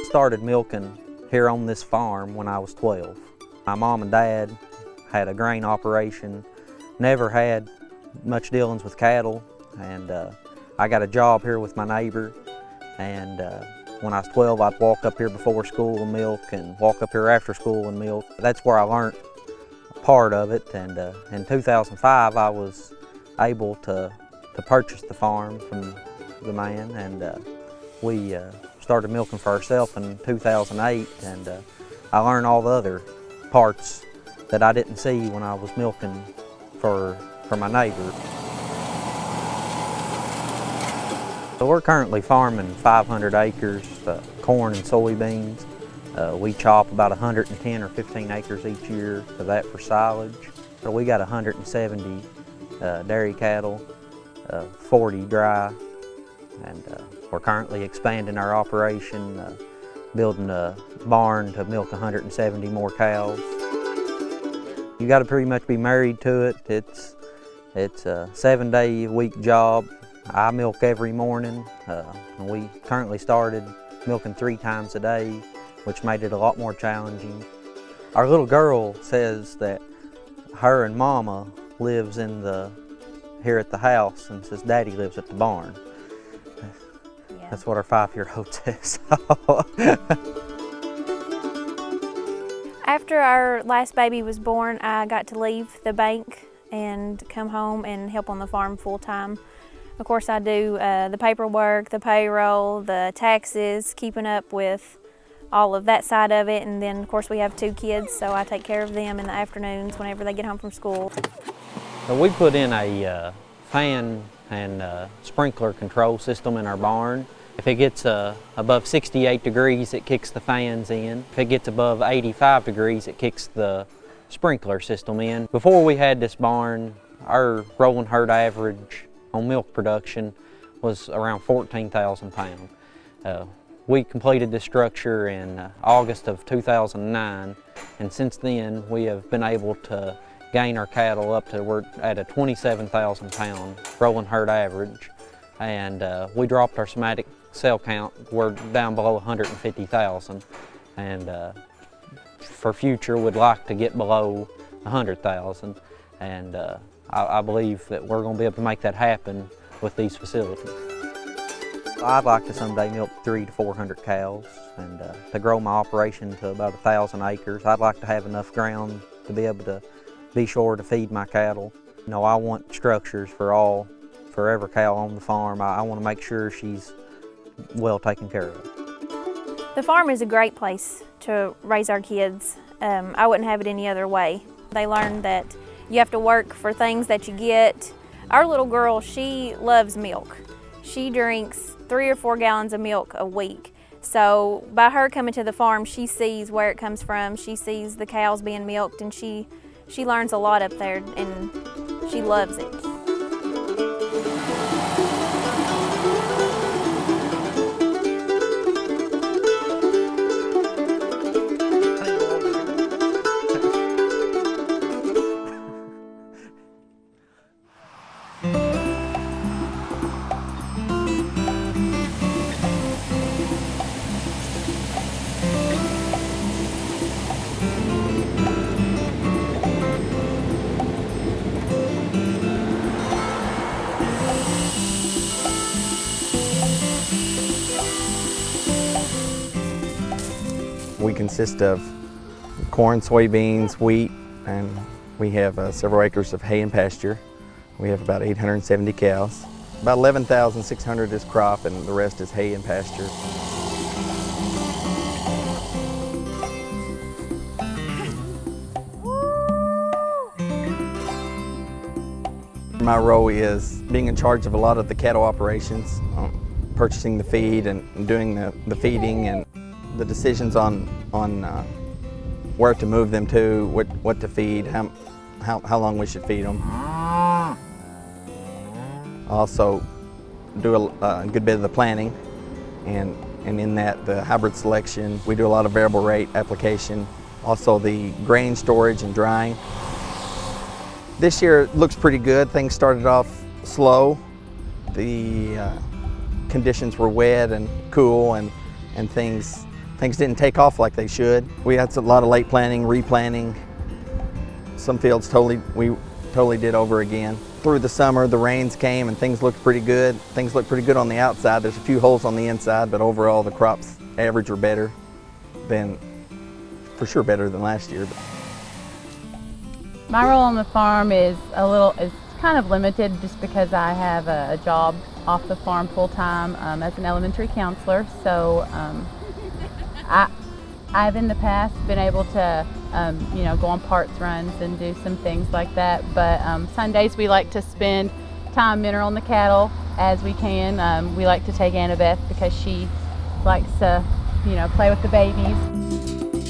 Started milking here on this farm when I was 12. My mom and dad had a grain operation, never had much dealings with cattle, and I got a job here with my neighbor, and when I was 12 I'd walk up here before school and milk and walk up here after school and milk. That's where I learned part of it, and in 2005 I was able to purchase the farm from the man, and we started milking for ourselves in 2008, and I learned all the other parts that I didn't see when I was milking for my neighbor. So we're currently farming 500 acres, corn and soybeans. We chop about 110 or 15 acres each year for that for silage. So we got 170 dairy cattle, 40 dry, and we're currently expanding our operation, building a barn to milk 170 more cows. You got to pretty much be married to it. It's a 7-day-a-week job. I milk every morning. And we currently started milking 3 times a day, which made it a lot more challenging. Our little girl says that her and Mama lives here at the house, and says Daddy lives at the barn. That's what our 5-year-old says. After our last baby was born, I got to leave the bank and come home and help on the farm full-time. Of course, I do the paperwork, the payroll, the taxes, keeping up with all of that side of it, and then of course we have 2 kids, so I take care of them in the afternoons whenever they get home from school. So we put in a fan and sprinkler control system in our barn. If it gets above 68 degrees, it kicks the fans in. If it gets above 85 degrees, it kicks the sprinkler system in. Before we had this barn, our rolling herd average on milk production was around 14,000 pounds. We completed this structure in August of 2009, and since then we have been able to gain our cattle up to, we're at a 27,000 pound rolling herd average, and we dropped our somatic cell count. We're down below 150,000, and for future we'd like to get below 100,000, and I believe that we're going to be able to make that happen with these facilities. I'd like to someday milk 300 to 400 cows, and to grow my operation to about 1,000 acres. I'd like to have enough ground to be able to be sure to feed my cattle. You know, I want structures for every cow on the farm. I want to make sure she's well taken care of. The farm is a great place to raise our kids. I wouldn't have it any other way. They learn that you have to work for things that you get. Our little girl, she loves milk. She drinks 3 or 4 gallons of milk a week. So by her coming to the farm, she sees where it comes from. She sees the cows being milked, and she learns a lot up there, and she loves it. We consist of corn, soybeans, wheat, and we have several acres of hay and pasture. We have about 870 cows. About 11,600 is crop and the rest is hay and pasture. My role is being in charge of a lot of the cattle operations, purchasing the feed and doing the feeding and the decisions on where to move them to, what to feed, how long we should feed them. I also do a good bit of the planning, and in that the hybrid selection. We do a lot of variable rate application, also the grain storage and drying. This year it looks pretty good. Things started off slow. The conditions were wet and cool, and things didn't take off like they should. We had a lot of late planting, replanting. Some fields we totally did over again. Through the summer, the rains came and things looked pretty good. Things looked pretty good on the outside. There's a few holes on the inside, but overall the crops average or better than, for sure better than last year. My role on the farm is kind of limited just because I have a job off the farm full-time as an elementary counselor. So I've in the past been able to go on parts runs and do some things like that. But Sundays we like to spend time mineralling the cattle as we can. We like to take Annabeth because she likes to play with the babies.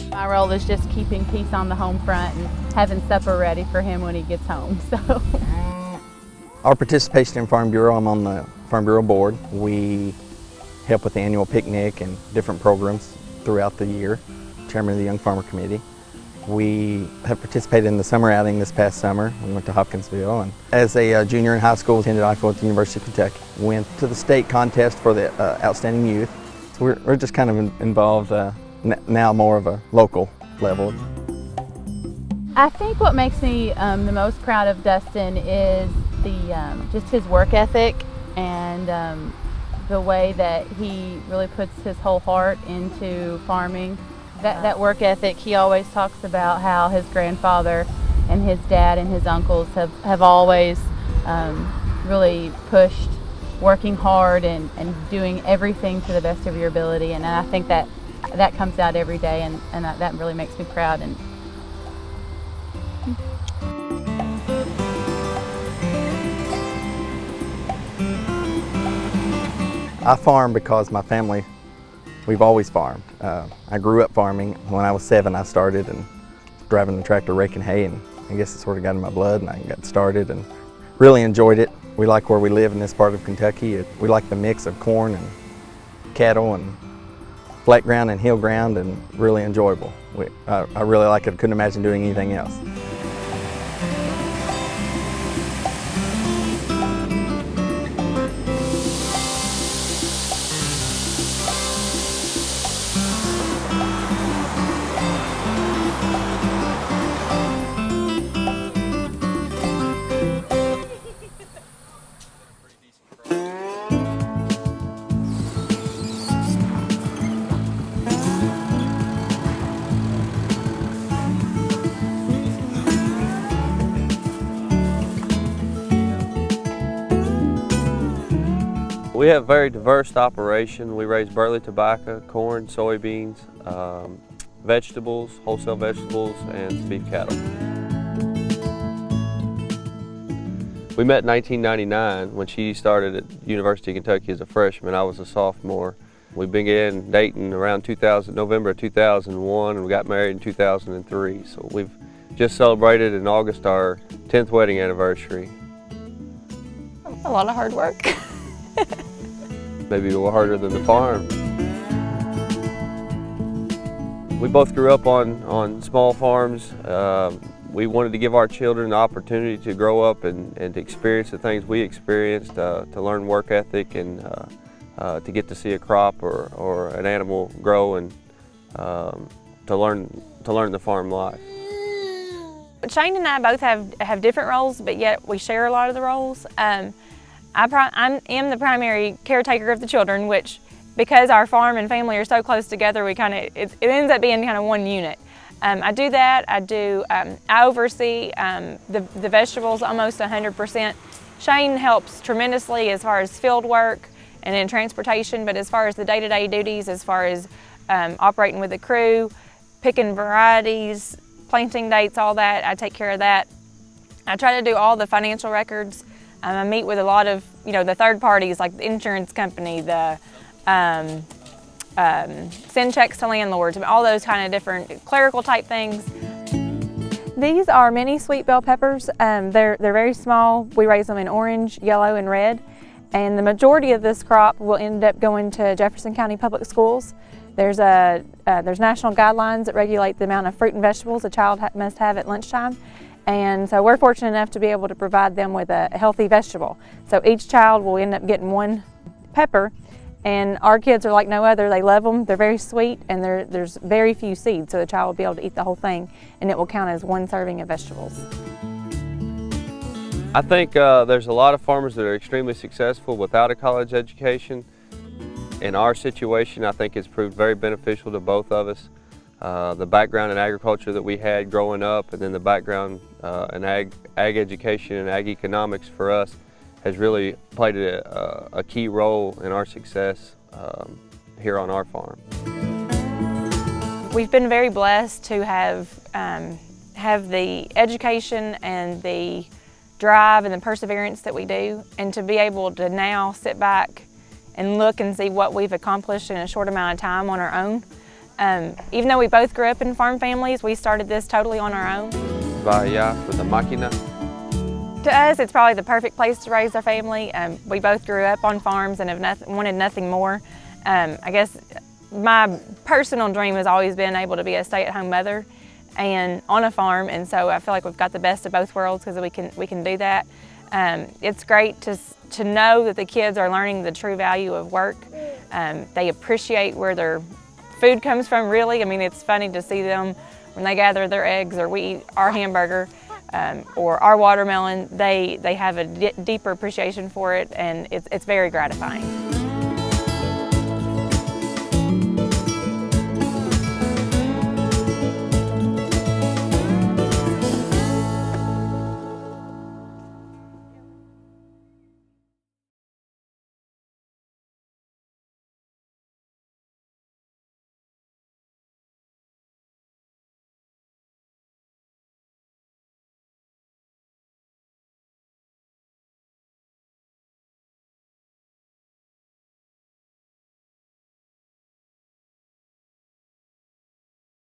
My role is just keeping peace on the home front and having supper ready for him when he gets home. So, our participation in Farm Bureau, I'm on the Farm Bureau board. We help with the annual picnic and different programs throughout the year. Chairman of the Young Farmer Committee. We have participated in the summer outing this past summer. We went to Hopkinsville, and as a junior in high school, attended I-4 at the University of Kentucky. Went to the state contest for the Outstanding Youth. So we're just kind of involved now more of a local level. I think what makes me the most proud of Dustin is just his work ethic and the way that he really puts his whole heart into farming. That work ethic, he always talks about how his grandfather and his dad and his uncles have always really pushed working hard and doing everything to the best of your ability, and I think that comes out every day, and that really makes me proud. And I farm because my family, we've always farmed. I grew up farming. When I was 7, I started and driving the tractor, raking hay, and I guess it sort of got in my blood, and I got started and really enjoyed it. We like where we live in this part of Kentucky. We like the mix of corn and cattle and flat ground and hill ground, and really enjoyable. I really like it. Couldn't imagine doing anything else. We have a very diverse operation. We raise burley tobacco, corn, soybeans, vegetables, wholesale vegetables, and beef cattle. We met in 1999 when she started at University of Kentucky as a freshman. I was a sophomore. We began dating around November of 2001, and we got married in 2003. So we've just celebrated in August our 10th wedding anniversary. A lot of hard work. Maybe a little harder than the farm. We both grew up on small farms. We wanted to give our children the opportunity to grow up and to experience the things we experienced, to learn work ethic, and to get to see a crop or an animal grow, and to learn the farm life. Shane and I both have different roles, but yet we share a lot of the roles. I am the primary caretaker of the children, which, because our farm and family are so close together, it ends up being kind of one unit. I do that. I oversee the vegetables almost 100%. Shane helps tremendously as far as field work and in transportation, but as far as the day-to-day duties, as far as operating with the crew, picking varieties, planting dates, all that, I take care of that. I try to do all the financial records. I meet with a lot of, the third parties like the insurance company, the send checks to landlords, all those kind of different clerical type things. These are mini sweet bell peppers. They're very small. We raise them in orange, yellow, and red. And the majority of this crop will end up going to Jefferson County Public Schools. There's national guidelines that regulate the amount of fruit and vegetables a child must have at lunchtime. And so we're fortunate enough to be able to provide them with a healthy vegetable. So each child will end up getting one pepper, and our kids are like no other. They love them, they're very sweet, and there's very few seeds, so the child will be able to eat the whole thing, and it will count as one serving of vegetables. I think there's a lot of farmers that are extremely successful without a college education. In our situation, I think it's proved very beneficial to both of us. The background in agriculture that we had growing up, and then the background in ag education and ag economics for us has really played a key role in our success here on our farm. We've been very blessed to have the education and the drive and the perseverance that we do, and to be able to now sit back and look and see what we've accomplished in a short amount of time on our own. Even though we both grew up in farm families, we started this totally on our own. Vaya for the máquina. To us, it's probably the perfect place to raise our family. We both grew up on farms and have wanted nothing more. I guess my personal dream has always been able to be a stay-at-home mother and on a farm, and so I feel like we've got the best of both worlds because we can do that. It's great to know that the kids are learning the true value of work. They appreciate where their food comes from, really. I mean, it's funny to see them when they gather their eggs, or we eat our hamburger or our watermelon. They have a deeper appreciation for it, and it's very gratifying.